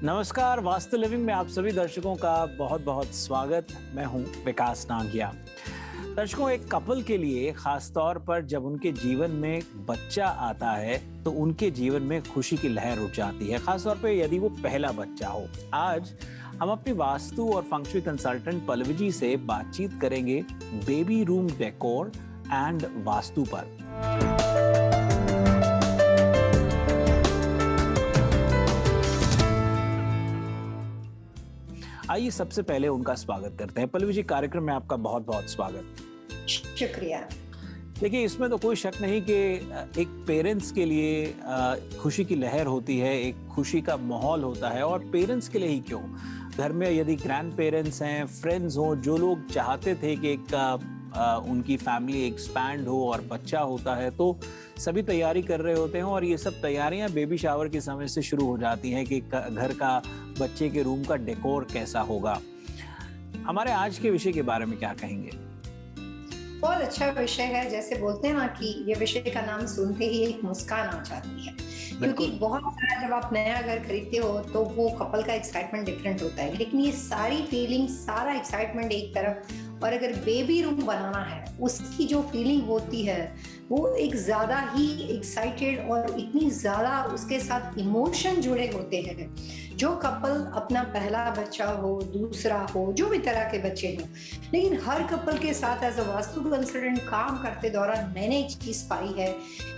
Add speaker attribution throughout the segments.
Speaker 1: नमस्कार, वास्तु लिविंग में आप सभी दर्शकों का बहुत बहुत स्वागत। मैं हूं विकास नागिया। दर्शकों, एक कपल के लिए खास तौर पर जब उनके जीवन में बच्चा आता है तो उनके जीवन में खुशी की लहर उठ जाती है, खास तौर पे यदि वो पहला बच्चा हो। आज हम अपनी वास्तु और फंक्शुई कंसल्टेंट पल्लवी जी से बातचीत करेंगे baby room decor and vastu पर। आइए सबसे पहले उनका स्वागत करते हैं। पल्लवी जी, कार्यक्रम में आपका बहुत बहुत स्वागत।
Speaker 2: शुक्रिया।
Speaker 1: देखिए, इसमें तो कोई शक नहीं कि एक पेरेंट्स के लिए खुशी की लहर होती है, एक खुशी का माहौल होता है। और पेरेंट्स के लिए ही क्यों, घर में यदि ग्रैंड पेरेंट्स हैं, फ्रेंड्स हो, जो लोग चाहते थे कि उनकी फैमिली एक्सपैंड हो और बच्चा होता है, तो सभी तैयारी कर रहे होते हैं। और ये सब तैयारियां बेबी शावर के समय से शुरू हो जाती हैं कि घर का, बच्चे के रूम का डेकोर कैसा होगा। हमारे आज के विषय के बारे में क्या कहेंगे?
Speaker 2: बहुत अच्छा विषय है। जैसे बोलते हैं ना कि ये विषय का नाम सुनते ही एक मुस्कान आ जाती है, क्योंकि बहुत सारा जब आप नया घर खरीदते हो तो वो कपल का एक्साइटमेंट डिफरेंट होता है, लेकिन ये सारी फीलिंग, सारा एक्साइटमेंट एक तरफ, और अगर बेबी रूम बनाना है उसकी जो फीलिंग होती है वो एक ज्यादा ही एक्साइटेड और इतनी ज्यादा उसके साथ इमोशन जुड़े होते हैं। जो कपल अपना पहला बच्चा हो, दूसरा हो, जो भी तरह के बच्चे हों, लेकिन हर कपल के साथ एज अ वास्तु कंसल्टेंट काम करते दौरान मैंने एक चीज पाई है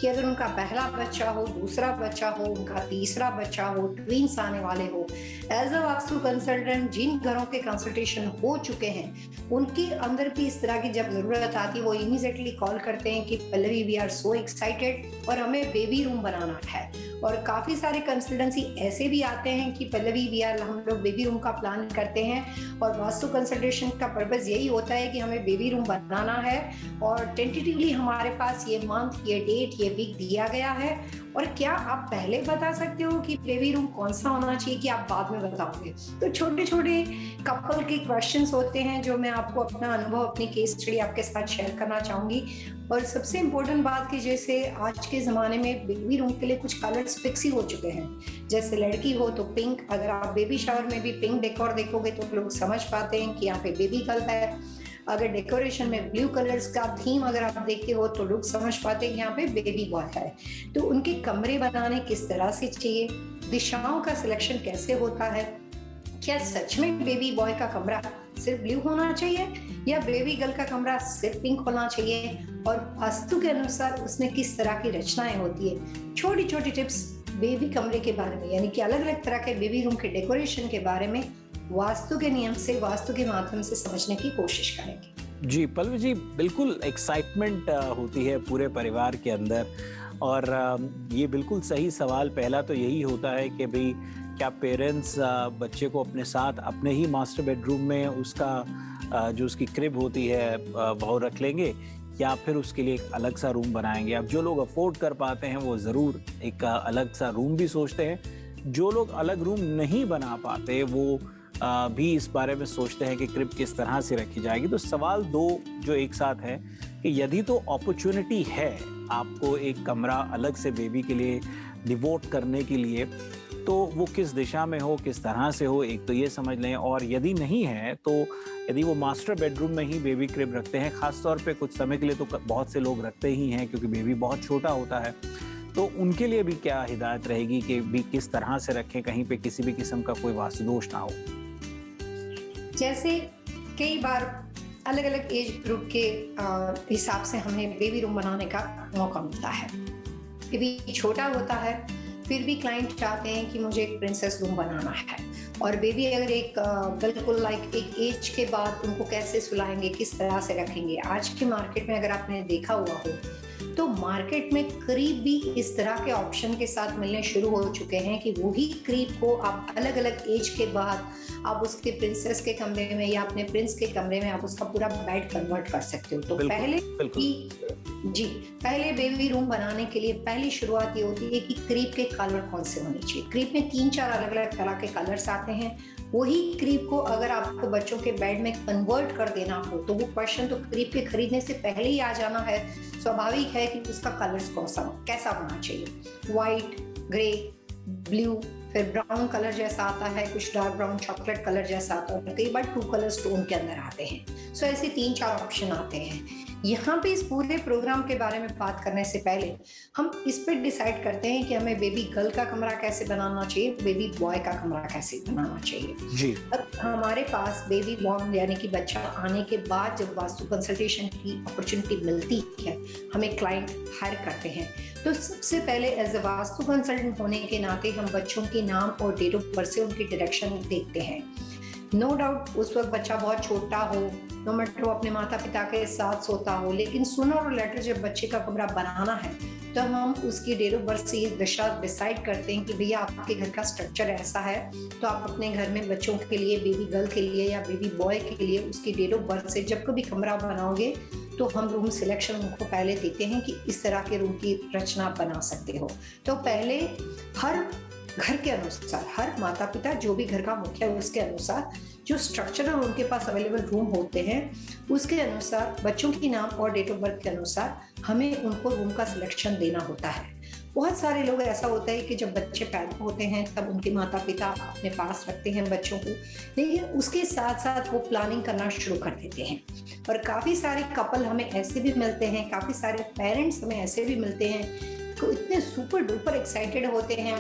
Speaker 2: कि अगर उनका पहला बच्चा हो, दूसरा बच्चा हो, उनका तीसरा बच्चा हो, ट्विंस आने वाले हो, एज अ वास्तु कंसल्टेंट जिन घरों के कंसल्टेशन हो चुके हैं उनके अंदर भी इस तरह की जब जरूरत आती है वो इमीडिएटली कॉल करते हैं कि Pallavi, we are so excited और हमें बेबी रूम बनाना है। और काफी सारे कंसल्टेंसी ऐसे भी आते हैं कि पल्लवी, हम लोग बेबी रूम का प्लान करते हैं और वास्तु कंसल्टेशन का पर्पस यही होता है कि हमें बेबी रूम बनाना है और टेंटेटिवली हमारे पास ये मंथ, ये डेट, ये वीक दिया गया है। और क्या आप पहले बता सकते हो कि बेबी रूम कौन सा होना चाहिए कि आप बाद में बताओगे? तो छोटे छोटे कपल के क्वेश्चंस होते हैं जो मैं आपको अपना अनुभव, अपनी केस स्टडी आपके साथ शेयर करना चाहूंगी। और सबसे इम्पोर्टेंट बात कि जैसे आज के ज़माने में बेबी रूम के लिए कुछ कलर्स फिक्स ही हो चुके हैं। जैसे लड़की हो तो पिंक, अगर आप बेबी शावर में भी पिंक डेकोर देखोगे तो लोग समझ पाते हैं कि यहाँ पे बेबी गर्ल है। अगर डेकोरेशन में ब्लू कलर्स का थीम अगर आप देखते हो तो लोग समझ पाते हैं कि यहाँ पे बेबी बॉय है। तो उनके कमरे बनाने किस तरह से चाहिए, दिशाओं का सिलेक्शन कैसे होता है, क्या सच में बेबी बॉय का कमरा सिर्फ ब्लू होना चाहिए या बेबी गर्ल का कमरा सिर्फ पिंक होना चाहिए, और वास्तु के अनुसार उसमें किस तरह की रचनाएं होती है। छोटी छोटी टिप्स बेबी कमरे के बारे में, यानी कि अलग अलग तरह के बेबी रूम के डेकोरेशन के बारे में वास्तु के नियम से, वास्तु के माध्यम से समझने की कोशिश करेंगे।
Speaker 1: जी पल्लवी जी, बिल्कुल एक्साइटमेंट होती है पूरे परिवार के अंदर। और ये बिल्कुल सही सवाल पहला तो यही होता है कि भाई क्या पेरेंट्स बच्चे को अपने साथ अपने ही मास्टर बेडरूम में उसका जो उसकी क्रिब होती है वो रख लेंगे, या फिर उसके लिए एक अलग सा रूम बनाएंगे। अब जो लोग अफोर्ड कर पाते हैं वो ज़रूर एक अलग सा रूम भी सोचते हैं। जो लोग अलग रूम नहीं बना पाते वो भी इस बारे में सोचते हैं कि क्रिब किस तरह से रखी जाएगी। तो सवाल दो जो एक साथ है कि यदि तो अपॉर्चुनिटी है आपको एक कमरा अलग से बेबी के लिए डिवोट करने के लिए, तो वो किस दिशा में हो, किस तरह से हो, एक तो ये समझ लें। और यदि नहीं है तो यदि वो मास्टर बेडरूम में ही बेबी क्रिब रखते हैं, खास तौर पे कुछ समय के लिए तो बहुत से लोग रखते ही हैं क्योंकि बेबी बहुत छोटा होता है, तो उनके लिए भी क्या हिदायत रहेगी कि भी किस तरह से रखें, कहीं पे किसी भी किस्म का कोई वास्तु दोष ना हो?
Speaker 2: जैसे कई बार अलग अलग एज ग्रुप के हिसाब से हमें बेबी रूम बनाने का मौका मिलता है। बेबी छोटा होता है, फिर भी क्लाइंट चाहते हैं कि मुझे एक प्रिंसेस रूम बनाना है। और बेबी अगर एक बिल्कुल लाइक एक एज के बाद उनको कैसे सुलाएंगे, किस तरह से रखेंगे। आज के मार्केट में अगर आपने देखा हुआ हो तो मार्केट में क्रीप भी इस तरह के ऑप्शन के साथ मिलने शुरू हो चुके हैं कि वही क्रीप को आप अलग अलग एज के बाद आप उसके प्रिंसेस के कमरे में या अपने प्रिंस के कमरे में आप उसका पूरा बेड कन्वर्ट कर सकते हो। तो पहले बेबी रूम बनाने के लिए पहली शुरुआत ये होती है कि क्रीप के कलर कौन से होने चाहिए। क्रीप में 3-4 अलग अलग तरह के कलर्स आते हैं। वही क्रीप को अगर आपको बच्चों के बेड में कन्वर्ट कर देना हो तो वो क्वेश्चन तो क्रीप के खरीदने से पहले ही आ जाना है। स्वाभाविक है कि उसका कलर कैसा होना चाहिए, व्हाइट, ग्रे, ब्लू, फिर ब्राउन कलर जैसा आता है, कुछ डार्क ब्राउन चॉकलेट कलर जैसा आता है, कई बार 2 कलर स्टोन के अंदर आते हैं। सो ऐसे 3-4 ऑप्शन आते हैं। यहाँ पे इस पूरे प्रोग्राम के बारे में बात करने से पहले हम इस पे डिसाइड करते हैं कि हमें बेबी गर्ल का कमरा कैसे बनाना चाहिए, बेबी बॉय का कमरा कैसे बनाना चाहिए
Speaker 1: जी।
Speaker 2: अब हमारे पास बेबी बॉर्न यानी कि बच्चा आने के बाद जब वास्तु कंसल्टेशन की अपॉर्चुनिटी मिलती है, हमें क्लाइंट हायर करते हैं, तो सबसे पहले एज ए वास्तु कंसल्टेंट होने के नाते हम बच्चों के नाम और डेट ऑफ बर्थ से उनकी डायरेक्शन देखते हैं। नो डाउट उस वक्त बच्चा बहुत छोटा हो, नो मैटर वो अपने माता पिता के साथ सोता हो, लेकिन सूनर और लेटर जब बच्चे का कमरा बनाना है तो हम उसकी डेट ऑफ बर्थ से ये दिशा डिसाइड करते हैं कि भैया आपके घर का स्ट्रक्चर ऐसा है, तो आप अपने घर में बच्चों के लिए, बेबी गर्ल के लिए या बेबी बॉय के लिए उसकी डेट ऑफ बर्थ से जब कभी कमरा बनाओगे तो हम रूम सिलेक्शन उनको पहले देते हैं कि इस तरह के रूम की रचना बना सकते हो। तो पहले हर घर के अनुसार, हर माता पिता जो भी घर का मुखिया है उसके अनुसार जो स्ट्रक्चर और उनके पास अवेलेबल रूम होते हैं उसके अनुसार, बच्चों की नाम और डेट ऑफ बर्थ के अनुसार हमें उनको रूम का सिलेक्शन देना होता है। बहुत सारे लोग ऐसा होता है कि जब बच्चे पैदा होते हैं तब उनके माता पिता अपने पास रखते हैं बच्चों को, लेकिन उसके साथ साथ वो प्लानिंग करना शुरू कर देते हैं। और काफ़ी सारे कपल हमें ऐसे भी मिलते हैं, काफ़ी सारे पेरेंट्स हमें ऐसे भी मिलते हैं कि इतने सुपर डुपर एक्साइटेड होते हैं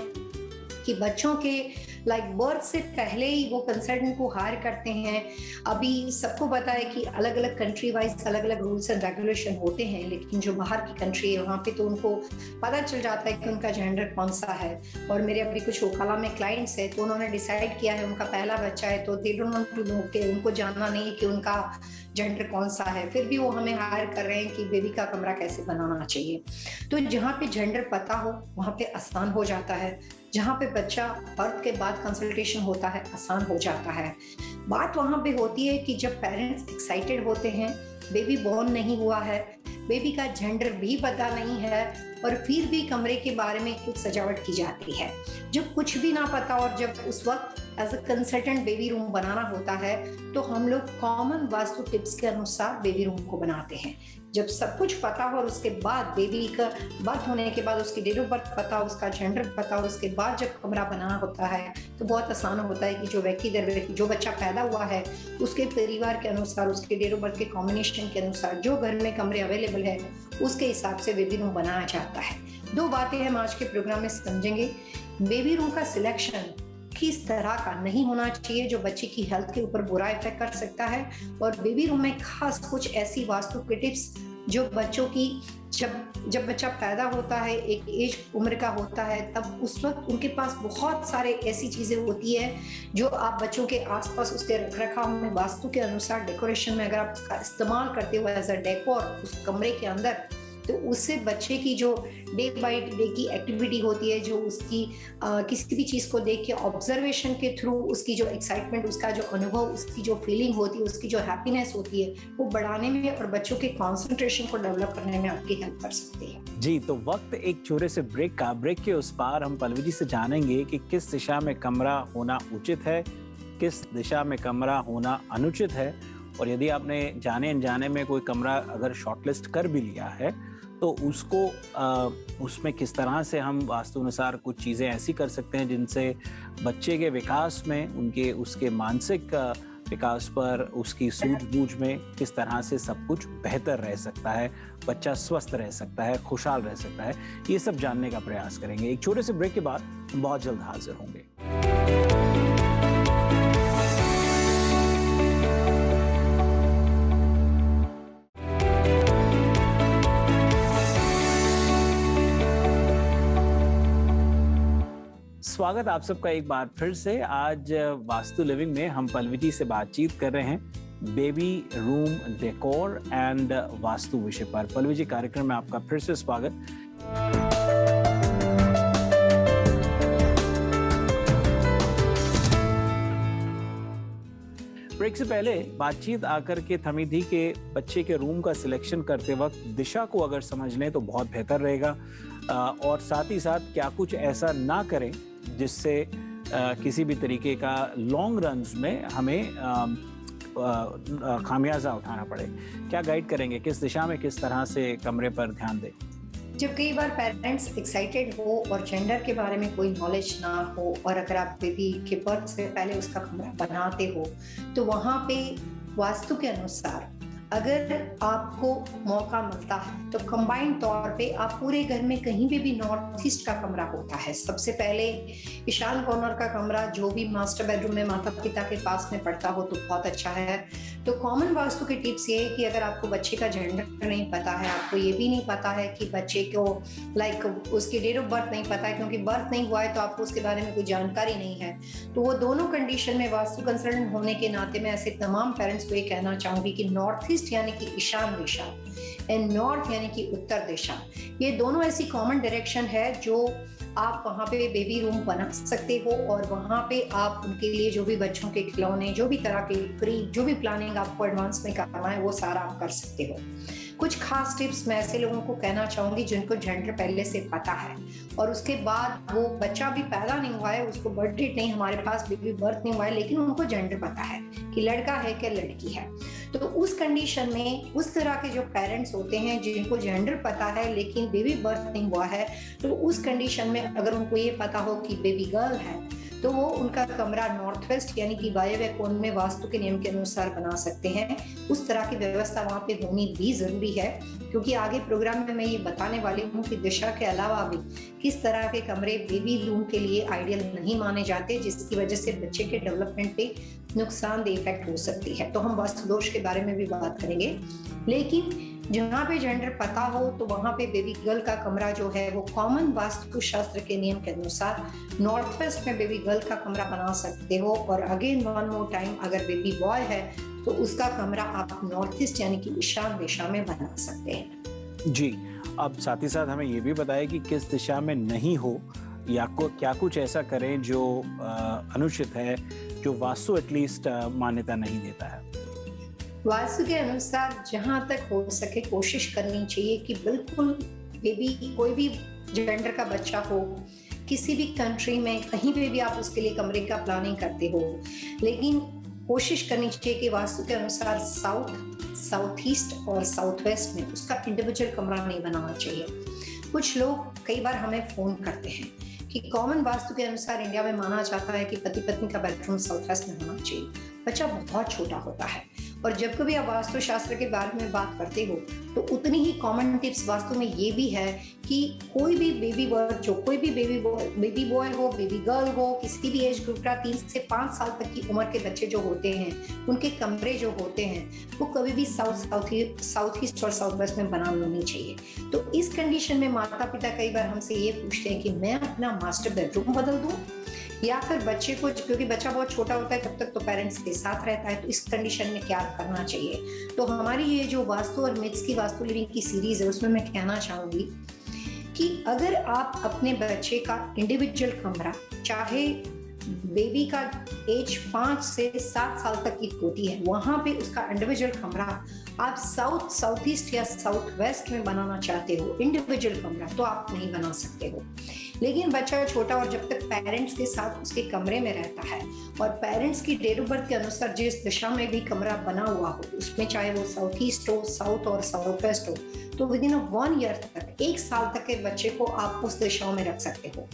Speaker 2: कि बच्चों के बर्थ से पहले ही वो कंसल्टेंट को हायर करते हैं। अभी सबको पता है कि अलग अलग कंट्री वाइज अलग अलग रूल्स एंड रेगुलेशन होते हैं, लेकिन जो बाहर की कंट्री है वहाँ पे तो उनको पता चल जाता है कि उनका जेंडर कौन सा है। और मेरे अभी कुछ ओकाला में क्लाइंट्स है तो उन्होंने डिसाइड किया है उनका पहला बच्चा है, तो they don't want to know कि उनको जानना नहीं है कि उनका जेंडर कौन सा है, फिर भी वो हमें हायर कर रहे हैं कि बेबी का कमरा कैसे बनाना चाहिए। तो जहाँ पे जेंडर पता हो वहाँ पे आसान हो जाता है, जहाँ पे बच्चा बर्थ के बाद कंसल्टेशन होता है आसान हो जाता है। बात वहाँ पे होती है कि जब पेरेंट्स एक्साइटेड होते हैं, बेबी बॉर्न नहीं हुआ है, बेबी का जेंडर भी पता नहीं है और फिर भी कमरे के बारे में कुछ सजावट की जाती है। जब कुछ भी ना पता और जब उस वक्त as a consultant baby room बनाना होता है तो हम लोग कॉमन वास्तु टिप्स के अनुसार बेबी रूम को बनाते हैं। जब सब कुछ पता हो और उसके बाद बेबी का बर्थ होने के बाद उसकी डेट ऑफ बर्थ पता, उसका जेंडर पता और उसके बाद जब कमरा बनाना होता है तो बहुत आसान होता है कि जो व्यक्ति दर व्यक्ति जो बच्चा पैदा हुआ है उसके परिवार के अनुसार, उसके डेट ऑफ बर्थ के कॉम्बिनेशन के अनुसार, जो घर में कमरे अवेलेबल है उसके हिसाब से बेबी रूम बनाया जाता है। 2 बातें हम आज के प्रोग्राम में समझेंगे। बेबी रूम का सिलेक्शन किस तरह का नहीं होना चाहिए जो बच्चे की हेल्थ के ऊपर बुरा इफेक्ट कर सकता है, और बेबी रूम में खास कुछ ऐसी वास्तु टिप्स जो बच्चों की जब बच्चा पैदा होता है, एक एज उम्र का होता है, तब उस वक्त उनके पास बहुत सारे ऐसी चीजें होती है जो आप बच्चों के आसपास उसके रखरखाव में वास्तु के अनुसार डेकोरेशन में अगर आप उसका इस्तेमाल करते हो एज अ डेकोर उस कमरे के अंदर, तो उससे बच्चे की जो डे बाय डे की एक्टिविटी होती है, जो उसकी किसी भी चीज़ को देख के ऑब्जर्वेशन के थ्रू उसकी जो एक्साइटमेंट, उसका जो अनुभव, उसकी जो फीलिंग होती है, उसकी जो हैप्पीनेस होती है, वो बढ़ाने में और बच्चों के कॉन्सेंट्रेशन को डेवलप करने में आपकी हेल्प कर सकती है।
Speaker 1: जी, तो वक्त एक छोटे से ब्रेक का। ब्रेक के उस पार हम पल्लवी जी से जानेंगे कि किस दिशा में कमरा होना उचित है, किस दिशा में कमरा होना अनुचित है, और यदि आपने जाने अनजाने में कोई कमरा अगर शॉर्टलिस्ट कर भी लिया है तो उसको उसमें किस तरह से हम वास्तु अनुसार कुछ चीज़ें ऐसी कर सकते हैं जिनसे बच्चे के विकास में, उनके उसके मानसिक विकास पर, उसकी सूझबूझ में किस तरह से सब कुछ बेहतर रह सकता है, बच्चा स्वस्थ रह सकता है, खुशहाल रह सकता है, ये सब जानने का प्रयास करेंगे। एक छोटे से ब्रेक के बाद बहुत जल्द हाजिर होंगे। स्वागत आप सबका एक बार फिर से। आज वास्तु लिविंग में हम पल्लवी जी से बातचीत कर रहे हैं baby room decor and vastu विषय पर। पल्लवी जी, कार्यक्रम में आपका फिर से स्वागत। ब्रेक से पहले बातचीत आकर के थमी थी कि बच्चे के रूम का सिलेक्शन करते वक्त दिशा को अगर समझ लें तो बहुत बेहतर रहेगा, और साथ ही साथ क्या कुछ ऐसा ना करें जिससे किसी भी तरीके का लॉन्ग रन्स में हमें खामियाजा उठाना पड़े। क्या गाइड करेंगे, किस दिशा में किस तरह से कमरे पर ध्यान दें?
Speaker 2: जब कई बार पेरेंट्स एक्साइटेड हो और जेंडर के बारे में कोई नॉलेज ना हो, और अगर आप बेबी के बर्थ से पहले उसका कमरा बनाते हो, तो वहाँ पे वास्तु के अनुसार अगर आपको मौका मिलता है तो कंबाइंड तौर पे आप पूरे घर में कहीं पे भी नॉर्थ ईस्ट का कमरा होता है, सबसे पहले ईशान कॉर्नर का कमरा जो भी मास्टर बेडरूम में माता पिता के पास में पड़ता हो तो बहुत अच्छा है। तो कॉमन वास्तु की टिप्स ये है कि अगर आपको बच्चे का जेंडर नहीं पता है, आपको ये भी नहीं पता है कि बच्चे को उसकी डेट ऑफ बर्थ नहीं पता है, क्योंकि बर्थ नहीं हुआ है तो आपको उसके बारे में कोई जानकारी नहीं है, तो वो दोनों कंडीशन में वास्तु कंसल्टेंट होने के नाते मैं ऐसे तमाम पेरेंट्स को ये कहना चाहूंगी कि नॉर्थ ईस्ट यानी कि ईशान दिशा एंड नॉर्थ यानी कि उत्तर दिशा, ये दोनों ऐसी कॉमन डायरेक्शन है जो आप वहाँ पे बेबी रूम बना सकते हो, और वहाँ पे आप उनके लिए जो भी बच्चों के खिलौने, जो भी तरह के क्रीम, जो भी प्लानिंग आपको एडवांस में करना है वो सारा आप कर सकते हो। कुछ खास टिप्स मैं ऐसे लोगों को कहना चाहूंगी जिनको जेंडर पहले से पता है और उसके बाद वो बच्चा भी पैदा नहीं हुआ है, उसको बर्थ डेट नहीं, हमारे पास बेबी बर्थ नहीं हुआ है, लेकिन उनको जेंडर पता है कि लड़का है क्या लड़की है। तो उस कंडीशन में उस तरह के जो पेरेंट्स होते हैं जिनको जेंडर पता है लेकिन बेबी बर्थ नहीं हुआ है, तो उस कंडीशन में अगर उनको ये पता हो कि बेबी गर्ल है तो वो उनका कमरा नॉर्थ वेस्ट यानी कि वायव्य कोण में वास्तु के नियम के अनुसार बना सकते हैं। उस तरह की व्यवस्था वहाँ पे होनी भी जरूरी है, क्योंकि आगे प्रोग्राम में मैं ये बताने वाली हूँ कि दिशा के अलावा भी किस तरह के कमरे बेबी रूम के लिए आइडियल नहीं माने जाते, जिसकी वजह से बच्चे के डेवलपमेंट पे नुकसानदेह इफेक्ट हो सकती है। तो हम वास्तु दोष के बारे में भी बात करेंगे, लेकिन जहाँ पे जेंडर पता हो तो वहाँ पे बेबी गर्ल का कमरा जो है वो कॉमन वास्तु शास्त्र के नियम के अनुसार नॉर्थ वेस्ट में बेबी गर्ल का कमरा बना सकते हो। और अगेन वन मोर टाइम, अगर बेबी बॉय है तो उसका कमरा आप नॉर्थ ईस्ट यानी कि ईशान दिशा में बना सकते हैं।
Speaker 1: जी, अब साथ ही साथ हमें ये भी बताएं कि किस दिशा में नहीं हो या क्या कुछ ऐसा करें जो अनुचित है, जो वास्तु एटलीस्ट मान्यता नहीं देता है।
Speaker 2: वास्तु के अनुसार जहां तक हो सके कोशिश करनी चाहिए कि बिल्कुल बेबी, कोई भी जेंडर का बच्चा हो, किसी भी कंट्री में कहीं पे भी आप उसके लिए कमरे का प्लानिंग करते हो, लेकिन कोशिश करनी चाहिए कि वास्तु के अनुसार साउथ, साउथ ईस्ट और साउथ वेस्ट में उसका इंडिविजुअल कमरा नहीं बनाना चाहिए। कुछ लोग कई बार हमें फोन करते हैं कि कॉमन वास्तु के अनुसार इंडिया में माना जाता है कि पति पत्नी का बेडरूम साउथ वेस्ट में होना चाहिए। बच्चा बहुत छोटा होता है, और जब कभी आप वास्तु शास्त्र के बारे में बात करते हो तो उतनी ही कॉमन टिप्स वास्तु में ये भी है कि कोई भी बेबी बर्थ, जो कोई भी बेबी बॉय हो, बेबी गर्ल हो, किसी भी एज ग्रुप का 3 से 5 साल तक की उम्र के बच्चे जो होते हैं उनके कमरे जो होते हैं वो कभी भी साउथ ईस्ट और साउथ वेस्ट में बना नहीं चाहिए। तो इस कंडीशन में माता पिता कई बार हमसे ये पूछते हैं कि मैं अपना मास्टर बेडरूम बदल दूं, या फिर बच्चे को, क्योंकि बच्चा बहुत छोटा होता है तब तक तो पेरेंट्स के साथ रहता है, तो इस कंडीशन में क्या करना चाहिए। तो हमारी ये जो वास्तु और मिथ्स की वास्तु लिविंग की सीरीज है उसमें मैं कहना चाहूंगी कि अगर आप अपने बच्चे का इंडिविजुअल कमरा, चाहे बेबी का एज 5 से 7 साल तक की होती है, वहां पे उसका इंडिविजुअल कमरा आप साउथ ईस्ट या साउथ वेस्ट में बनाना चाहते हो इंडिविजुअल कमरा, तो आप नहीं बना सकते हो। लेकिन बच्चा छोटा और जब तक पेरेंट्स के साथ उसके कमरे में रहता है और पेरेंट्स की डेट ऑफ बर्थ के अनुसार जिस दिशा में भी कमरा बना हुआ हो, उसमें चाहे वो साउथ ईस्ट हो, साउथ और साउथ वेस्ट हो, तो विद इन 1 ईयर तक, 1 साल तक के बच्चे को आप उस दिशाओं में रख सकते हो।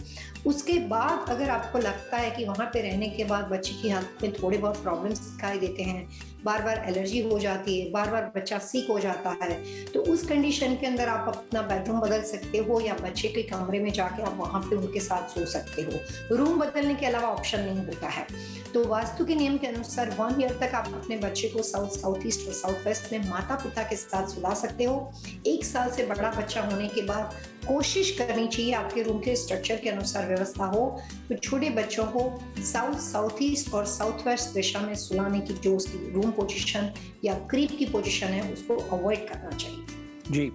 Speaker 2: उसके बाद अगर आपको लगता है कि वहां पे रहने के बाद बच्चे की हेल्थ में थोड़े बहुत प्रॉब्लम्स दिखाई देते हैं, बार बार एलर्जी हो जाती है, बार बार बच्चा सिक हो जाता है, तो उस कंडीशन के अंदर आप अपना बेडरूम बदल सकते हो या बच्चे के कमरे में जाके आप वहां पे उनके साथ सो सकते हो। रूम बदलने के अलावा ऑप्शन नहीं होता है। तो वास्तु के नियम के अनुसार 1 ईयर तक आप अपने बच्चे को साउथ ईस्ट और साउथ वेस्ट में माता पिता के साथ सुला सकते हो। 1 साल से बड़ा बच्चा होने के बाद कोशिश करनी चाहिए आपके रूम के स्ट्रक्चर के अनुसार व्यवस्था हो, तो छोटे बच्चों को साउथ ईस्ट और साउथ वेस्ट दिशा में सुलाने की जो उसकी रूम पोजीशन या क्रीप की पोजीशन है उसको अवॉइड करना चाहिए।
Speaker 1: जी,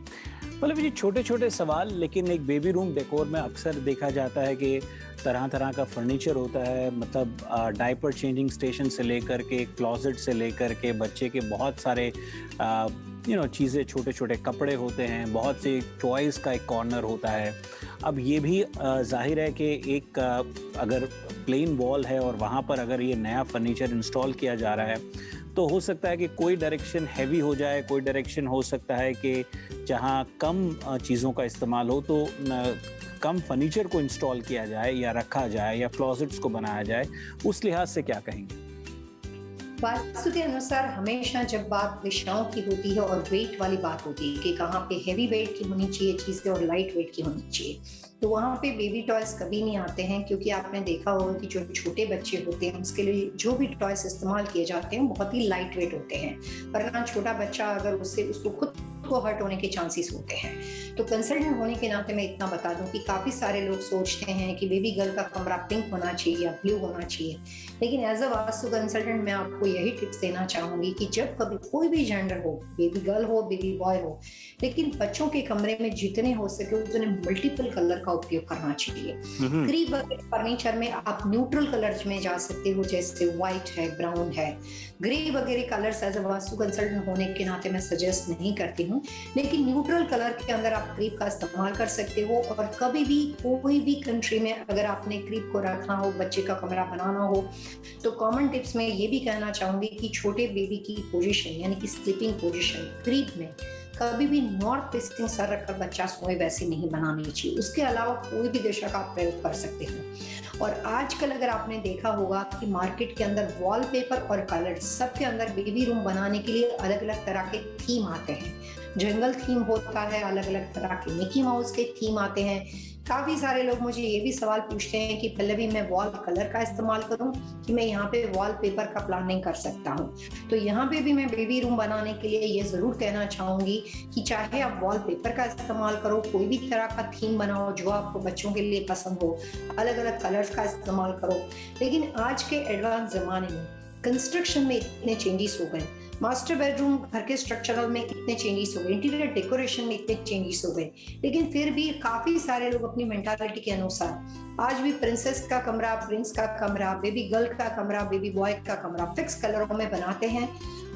Speaker 1: मतलब ये छोटे छोटे सवाल, लेकिन एक बेबी रूम डेकोर में अक्सर देखा जाता है कि तरह तरह का फर्नीचर होता है, मतलब डायपर चेंजिंग स्टेशन से लेकर के, क्लोजेट से लेकर के, बच्चे के बहुत सारे चीज़ें, छोटे छोटे कपड़े होते हैं, बहुत से टॉयज़ का एक कॉर्नर होता है। अब ये भी जाहिर है कि एक अगर प्लेन वॉल है और वहाँ पर अगर ये नया फर्नीचर इंस्टॉल किया जा रहा है तो हो सकता है कि कोई डायरेक्शन हैवी हो जाए, कोई डायरेक्शन हो सकता है कि जहाँ कम चीज़ों का इस्तेमाल हो तो कम फर्नीचर को इंस्टॉल किया जाए या रखा जाए या क्लोजेट्स को बनाया जाए, उस लिहाज से क्या कहेंगे?
Speaker 2: वास्तु के अनुसार हमेशा जब बात दिशाओं की होती है और वेट वाली बात होती है कि कहाँ पे हेवी वेट की होनी चाहिए चीजें और लाइट वेट की होनी चाहिए, तो वहाँ पे बेबी टॉयज कभी नहीं आते हैं, क्योंकि आपने देखा होगा कि जो छोटे बच्चे होते हैं उसके लिए जो भी टॉयज इस्तेमाल किए जाते हैं बहुत ही लाइट वेट होते हैं, वरना छोटा बच्चा अगर उसको खुद को हर्ट होने के चांसेस होते हैं। तो कंसल्टेंट होने के नाते मैं इतना बता दूं कि काफी सारे लोग सोचते हैं कि बेबी गर्ल का कमरा पिंक होना चाहिए या ब्लू होना चाहिए, लेकिन एज अ वास्तु कंसल्टेंट मैं आपको यही टिप्स देना चाहूंगी कि जब कभी कोई भी जेंडर हो, बेबी गर्ल हो, बेबी बॉय हो, लेकिन बच्चों के कमरे में जितने हो सके उतने मल्टीपल कलर का उपयोग करना चाहिए। क्रीप फर्नीचर में आप न्यूट्रल कलर्स में जा सकते हो, जैसे व्हाइट है, ब्राउन है, ग्रे वगैरह colours as a vastu consultant होने के नाते मैं सजेस्ट नहीं करती हूँ, लेकिन न्यूट्रल कलर के अंदर आप क्रीप का इस्तेमाल कर सकते हो। और कभी भी कोई भी कंट्री में अगर आपने क्रीप को रखना हो, बच्चे का कमरा बनाना हो, तो कॉमन टिप्स में ये भी कहना चाहूंगी कि छोटे बेबी की पोजीशन यानी कि स्लीपिंग पोजीशन क्रीप में कभी भी नॉर्थ फेसिंग सर रखकर बच्चा सोए वैसे नहीं बनानी चाहिए। उसके अलावा कोई भी दिशा का आप प्रयोग कर सकते हो। और आजकल अगर आपने देखा होगा कि मार्केट के अंदर वॉलपेपर और कलर सबके अंदर बेबी रूम बनाने के लिए अलग अलग तरह के थीम आते हैं। जंगल थीम होता है, अलग अलग तरह के मिकी माउस के थीम आते हैं। काफी सारे लोग मुझे ये भी सवाल पूछते हैं कि पहले भी मैं वॉल कलर का इस्तेमाल करूं कि मैं यहाँ पे वॉल पेपर का प्लानिंग कर सकता हूँ। तो यहाँ पे भी मैं बेबी रूम बनाने के लिए ये जरूर कहना चाहूंगी कि चाहे आप वॉल पेपर का इस्तेमाल करो, कोई भी तरह का थीम बनाओ जो आपको बच्चों के लिए पसंद हो, अलग अलग कलर्स का इस्तेमाल करो। लेकिन आज के एडवांस जमाने में कंस्ट्रक्शन में इतने चेंजेस हो गए, मास्टर बेडरूम घर के स्ट्रक्चरल में इतने चेंजेस हो गए, इंटीरियर डेकोरेशन में इतने चेंजेस हो गए, लेकिन फिर भी काफी सारे लोग अपनी मेंटालिटी के अनुसार आज भी प्रिंसेस का कमरा, प्रिंस का कमरा, बेबी गर्ल का कमरा, बेबी बॉय का कमरा फिक्स कलरों में बनाते हैं।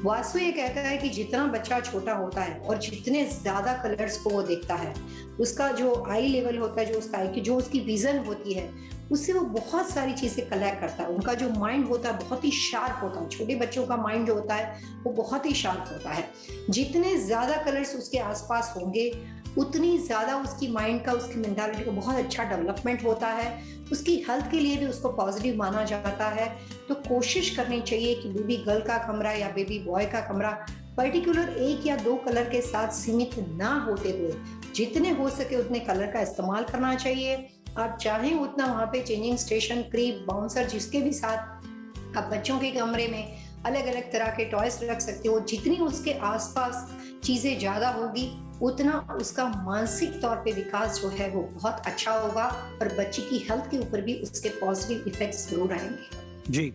Speaker 2: वास्तु ये कहता है कि जितना बच्चा छोटा होता है और जितने ज्यादा कलर्स को वो देखता है, उसका जो आई लेवल होता है, जो उसका आई की जो उसकी विजन होती है, उससे वो बहुत सारी चीजें कलेक्ट करता है। उनका जो माइंड होता है बहुत ही शार्प होता है। छोटे बच्चों का माइंड जो होता है वो बहुत ही शार्प होता है। जितने ज्यादा कलर्स उसके आसपास होंगे उतनी ज्यादा उसकी माइंड का, उसकी मेंटालिटी का बहुत अच्छा डेवलपमेंट होता है। उसकी हेल्थ के लिए भी उसको पॉजिटिव माना जाता है। तो कोशिश करनी चाहिए कि बेबी गर्ल का कमरा या बेबी बॉय का कमरा पर्टिकुलर एक या दो कलर के साथ सीमित ना होते हुए जितने हो सके उतने कलर का इस्तेमाल करना चाहिए। आप चाहें उतना वहां पे चेंजिंग स्टेशन, क्रीप, बाउंसर जिसके भी साथ आप बच्चों के कमरे में अलग अलग तरह के टॉयज रख सकते हो। जितनी उसके आसपास चीजें ज्यादा होगी उतना उसका मानसिक तौर पे विकास जो है वो बहुत अच्छा होगा और बच्ची की हेल्थ के ऊपर भी उसके पॉजिटिव इफेक्ट्स जरूर आएंगे।
Speaker 1: जी,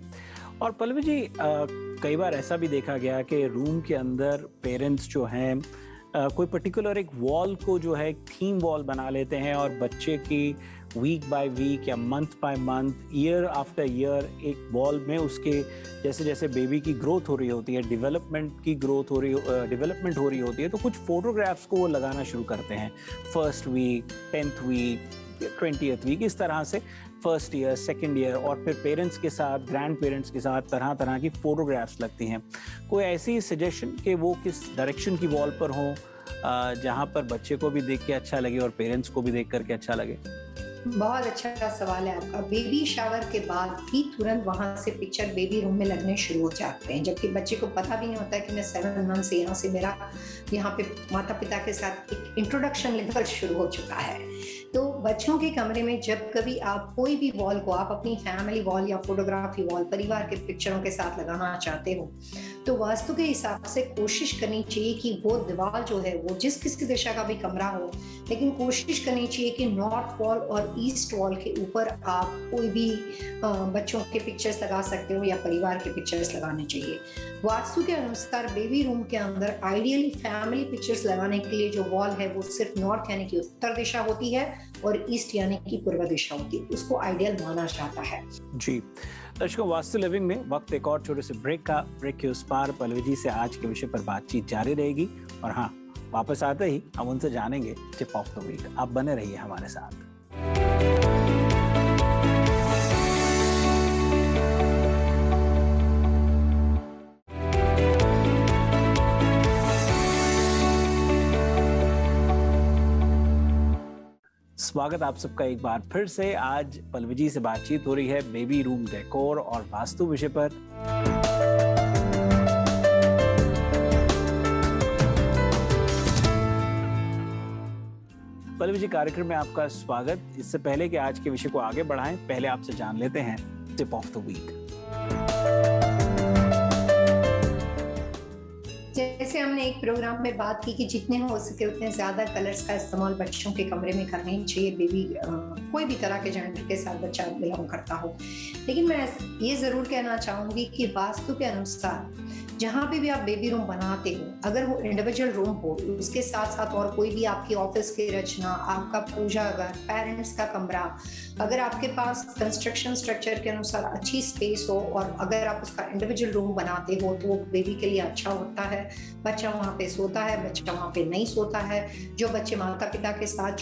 Speaker 1: और पल्लवी जी कई बार ऐसा भी देखा गया कि रूम के अंदर पेरेंट्स जो हैं कोई पर्टिकुलर एक वॉल को जो है थीम वॉल बना लेते हैं और बच्चे की वीक बाय वीक या month by month, year after year एक वॉल में उसके जैसे जैसे बेबी की ग्रोथ हो रही होती है, डेवलपमेंट हो रही होती है, तो कुछ फोटोग्राफ्स को वो लगाना शुरू करते हैं। First week, 10th week, 20th week, इस तरह से फर्स्ट ईयर, सेकेंड ईयर, और फिर पेरेंट्स के साथ, ग्रैंड पेरेंट्स के साथ तरह तरह की फोटोग्राफ्स लगती हैं। कोई ऐसी सजेशन कि वो किस डायरेक्शन की वॉल पर हो जहां पर बच्चे को भी देख के अच्छा लगे और पेरेंट्स को भी देख करके अच्छा लगे?
Speaker 2: बहुत अच्छा सवाल है आपका। बेबी शावर के बाद ही तुरंत वहां से पिक्चर बेबी रूम में लगने शुरू हो जाते हैं, जबकि बच्चे को पता भी नहीं होता है कि मैं 7 मंथ से यहाँ से मेरा यहाँ पे माता पिता के साथ एक इंट्रोडक्शन लेवल शुरू हो चुका है। तो बच्चों के कमरे में जब कभी आप कोई भी वॉल को आप अपनी फैमिली वॉल या फोटोग्राफी वॉल, परिवार के पिक्चरों के साथ लगाना चाहते हो, तो वास्तु के हिसाब से कोशिश करनी चाहिए कि वो दीवार जो है वो जिस किसी दिशा का भी कमरा हो, लेकिन कोशिश करनी चाहिए कि नॉर्थ वॉल और ईस्ट वॉल के ऊपर आप कोई भी बच्चों के पिक्चर्स लगा सकते हो या परिवार के पिक्चर्स लगाने चाहिए। वास्तु के अनुसार बेबी रूम के अंदर आइडियली फैमिली पिक्चर्स लगाने के लिए जो वॉल है वो सिर्फ नॉर्थ यानी कि उत्तर दिशा होती है और ईस्ट यानी कि पूर्व दिशा होती है, उसको आइडियल माना जाता है।
Speaker 1: जी दर्शकों, वास्तु लिविंग में वक्त एक और छोटे से ब्रेक का। ब्रेक के उस पार पल्लवी जी से आज के विषय पर बातचीत जारी रहेगी और हाँ, वापस आते ही हम उनसे जानेंगे टिप ऑफ द वीक। आप बने रहिए हमारे साथ। स्वागत आप सबका एक बार फिर से। आज पल्लवी जी से बातचीत हो रही है बेबी रूम डेकोर और वास्तु विषय पर। पल्लवी जी, कार्यक्रम में आपका स्वागत। इससे पहले कि आज के विषय को आगे बढ़ाएं, पहले आपसे जान लेते हैं टिप ऑफ द वीक।
Speaker 2: जैसे हमने एक प्रोग्राम में बात की कि जितने हो सके उतने ज्यादा कलर्स का इस्तेमाल बच्चों के कमरे में करना ही चाहिए, बेबी कोई भी तरह के जेंडर के साथ बच्चा बिलोंग करता हो। लेकिन मैं ये जरूर कहना चाहूंगी कि वास्तु के अनुसार जहाँ पे भी आप बेबी रूम बनाते हो, अगर वो इंडिविजुअल रूम हो, उसके साथ साथ और कोई भी आपकी ऑफिस की रचना, आपका पूजा घर, पेरेंट्स का कमरा, अगर आपके पास कंस्ट्रक्शन स्ट्रक्चर के अनुसार अच्छी स्पेस हो और अगर आप उसका इंडिविजुअल रूम बनाते हो तो वो बेबी के लिए अच्छा होता है। बच्चा वहाँ पे सोता है, बच्चा वहाँ पे नहीं सोता है। जो बच्चे माता पिता के साथ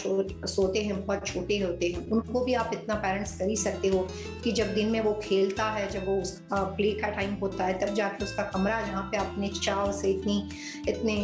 Speaker 2: सोते हैं, बहुत छोटे होते हैं, उनको भी आप इतना पेरेंट्स कर ही सकते हो कि जब दिन में वो खेलता है, जब वो उसका प्ले का टाइम होता है, तब जाके उसका कमरा जहाँ पे आपने चाव से इतने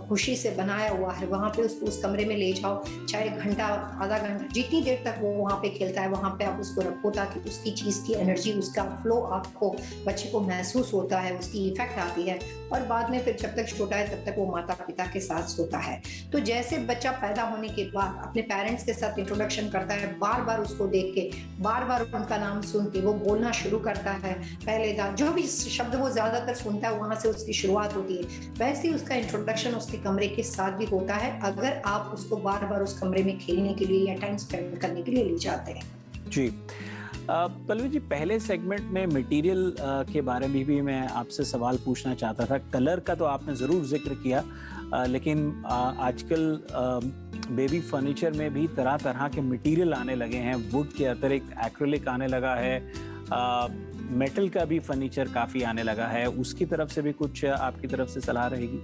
Speaker 2: खुशी से बनाया हुआ है, वहाँ पे उसको उस कमरे में ले जाओ। चाहे घंटा, आधा घंटा, जितनी देर तक वो वहाँ पे खेलता है वहाँ पे आप उसको रखो, ताकि उसकी चीज की एनर्जी, उसका फ्लो आपको, बच्चे को महसूस होता है, उसकी इफेक्ट आती है। और बाद में फिर जब तक छोटा है तब तक वो माता पिता के साथ सोता है। तो जैसे बच्चा पैदा होने के बाद अपने पेरेंट्स के साथ इंट्रोडक्शन करता है, बार बार उसको देख के, बार बार उनका नाम सुन के वो बोलना शुरू करता है, पहले जो भी शब्द वो ज्यादातर सुनता है वहां से उसकी शुरुआत होती है। वैसे ही उसका इंट्रोडक्शन उसके कमरे के साथ भी होता है, अगर आप उसको बार बार उस कमरे में खेलने के लिए या टाइम स्पेंड करने के लिए ले जाते हैं।
Speaker 1: जी पल्लवी जी, पहले सेगमेंट में मटेरियल के बारे में भी मैं आपसे सवाल पूछना चाहता था। कलर का तो आपने ज़रूर जिक्र किया, लेकिन आजकल बेबी फर्नीचर में भी तरह तरह के मटेरियल आने लगे हैं। वुड के अतिरिक्त एक्रिलिक आने लगा है, मेटल का भी फर्नीचर काफ़ी आने लगा है। उसकी तरफ से भी कुछ आपकी तरफ से सलाह रहेगी?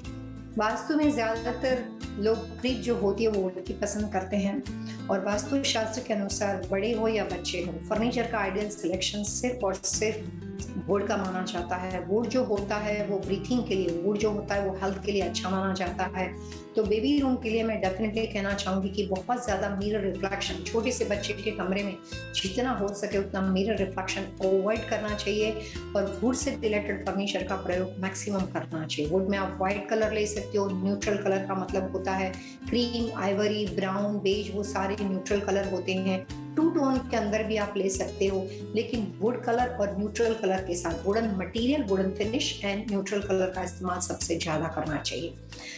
Speaker 2: वास्तु में ज्यादातर लोग क्रीप जो होती है वो वुड की पसंद करते हैं, और वास्तु शास्त्र के अनुसार बड़े हो या बच्चे हो, फर्नीचर का आइडियल सिलेक्शन सिर्फ और सिर्फ वुड का माना जाता है। वुड जो होता है वो ब्रीथिंग के लिए, वुड जो होता है वो हेल्थ के लिए अच्छा माना जाता है। तो बेबी रूम के लिए मैं डेफिनेटली कहना चाहूंगी कि बहुत ज्यादा मिरर रिफ्लेक्शन, छोटे से बच्चे के कमरे में जितना हो सके उतना मिरर रिफ्लेक्शन अवॉइड करना चाहिए, और वुड से रिलेटेड फर्नीचर का प्रयोग मैक्सिमम करना चाहिए। वुड में आप व्हाइट कलर ले सकते हो, न्यूट्रल कलर का मतलब होता है क्रीम, आइवरी, ब्राउन, बेज, वो सारे न्यूट्रल कलर होते हैं। टू टोन के अंदर भी आप ले सकते हो, लेकिन वुड कलर और न्यूट्रल कलर के साथ wooden material, wooden finish and neutral colour का इस्तेमाल सबसे ज्यादा करना चाहिए।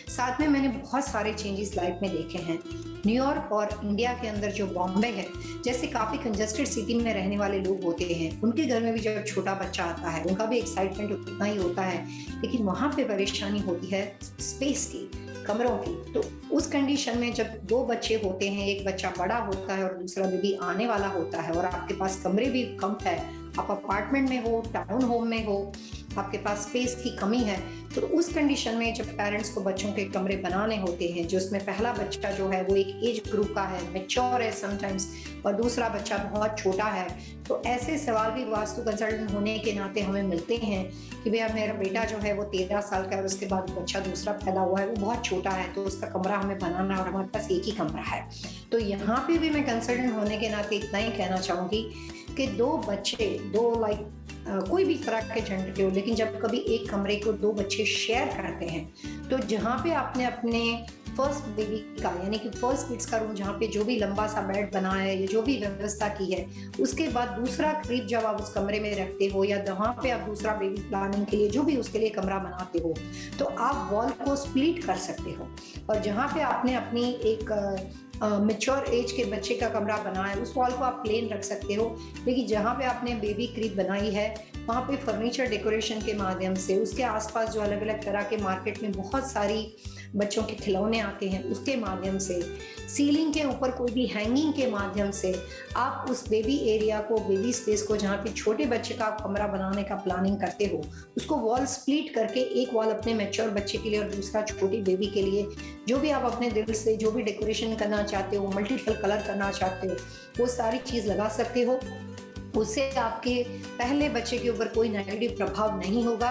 Speaker 2: साथ में मैंने बहुत सारे चेंजेस लाइफ में देखे हैं। न्यूयॉर्क और इंडिया के अंदर जो बॉम्बे है, जैसे काफी कंजेस्टेड सिटी में रहने वाले लोग होते हैं, उनके घर में भी जब छोटा बच्चा आता है उनका भी एक्साइटमेंट उतना ही होता है, लेकिन वहां पे परेशानी होती है स्पेस की, कमरों की। तो उस कंडीशन में जब दो बच्चे होते हैं, एक बच्चा बड़ा होता है और दूसरा बेबी आने वाला होता है, और आपके पास कमरे भी कम है, आप अपार्टमेंट में हो, टाउन होम में हो, आपके पास स्पेस की कमी है, तो उस कंडीशन में जब पेरेंट्स को बच्चों के कमरे बनाने होते हैं, जो उसमें पहला बच्चा जो है वो एक एज ग्रुप का है, मैच्योर है समटाइम्स, और दूसरा बच्चा बहुत छोटा है, तो ऐसे सवाल भी वास्तु कंसल्टेंट होने के नाते हमें मिलते हैं कि भैया मेरा बेटा जो है वो 13 साल का है और उसके बाद बच्चा दूसरा पैदा हुआ है, वो बहुत छोटा है, तो उसका कमरा हमें बनाना, और हमारे पास एक ही कमरा है। तो यहाँ पे भी मैं कंसल्टेंट होने के नाते इतना ही कहना चाहूंगी कि दो बच्चे, दो कोई भी तरह के जेंडर के हो, लेकिन जब कभी एक कमरे को दो बच्चे शेयर करते हैं, तो जहाँ पे आपने अपने फर्स्ट बेबी का, यानी कि फर्स्ट किड्स का रूम, जहाँ पे जो भी लंबा सा बेड बना है या जो भी व्यवस्था की है, उसके बाद दूसरा क्रीप जब आप उस कमरे में रखते हो, या वहाँ पे आप दूसरा बेबी प्लानिंग के लिए जो भी उसके लिए कमरा बनाते हो, तो आप वॉल को स्प्लिट कर सकते हो, और जहाँ पे आपने अपनी एक मैच्योर एज के बच्चे का कमरा बनाया है, उस वॉल को आप प्लेन रख सकते हो, लेकिन जहाँ पे आपने बेबी क्रीप बनाई है वहाँ पे फर्नीचर डेकोरेशन के माध्यम से, उसके आसपास जो अलग अलग तरह के मार्केट में बहुत सारी बच्चों के खिलौने आते हैं, उसके माध्यम से, सीलिंग के ऊपर कोई भी हैंगिंग के माध्यम से आप उस बेबी एरिया को, बेबी स्पेस को, जहाँ पे छोटे बच्चे का कमरा बनाने का प्लानिंग करते हो, उसको वॉल स्प्लिट करके एक वॉल अपने मैच्योर बच्चे के लिए और दूसरा छोटी बेबी के लिए, जो भी आप अपने दिल से जो भी डेकोरेशन करना चाहते हो, मल्टीपल कलर करना चाहते हो, वो सारी चीज लगा सकते हो। उससे आपके पहले बच्चे के ऊपर कोई नेगेटिव प्रभाव नहीं होगा।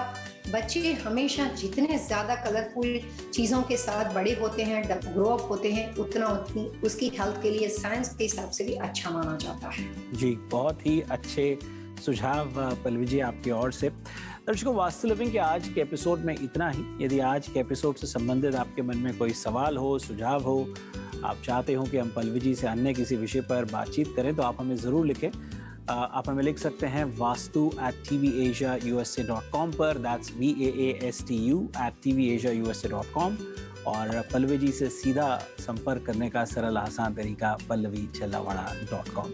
Speaker 2: बच्चे हमेशा जितने ज्यादा कलरफुल चीजों के साथ बड़े होते हैं, ग्रो अप होते हैं, उतना उतनी उसकी हेल्थ के लिए साइंस के हिसाब से भी अच्छा माना जाता है।
Speaker 1: जी, बहुत ही अच्छे सुझाव पल्लवी जी आपकी ओर से। दर्शकों, वास्तु लिविंग के आज के एपिसोड में इतना ही। यदि आज के एपिसोड से संबंधित आपके मन में कोई सवाल हो, सुझाव हो, आप चाहते हो कि हम पल्लवी जी से अन्य किसी विषय पर बातचीत करें, तो आप हमें ज़रूर लिखें। आप हमें लिख सकते हैं vastu@tvasiausa.com पर, दैट्स VAASTU@tvasiausa.com। और पल्लवी जी से सीधा संपर्क करने का सरल आसान तरीका pallavichellawada.com।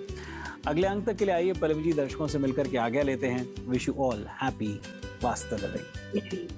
Speaker 1: अगले अंक तक के लिए आइए पल्लवी जी दर्शकों से मिलकर के आज्ञा लेते हैं। Wish you all happy vastu living.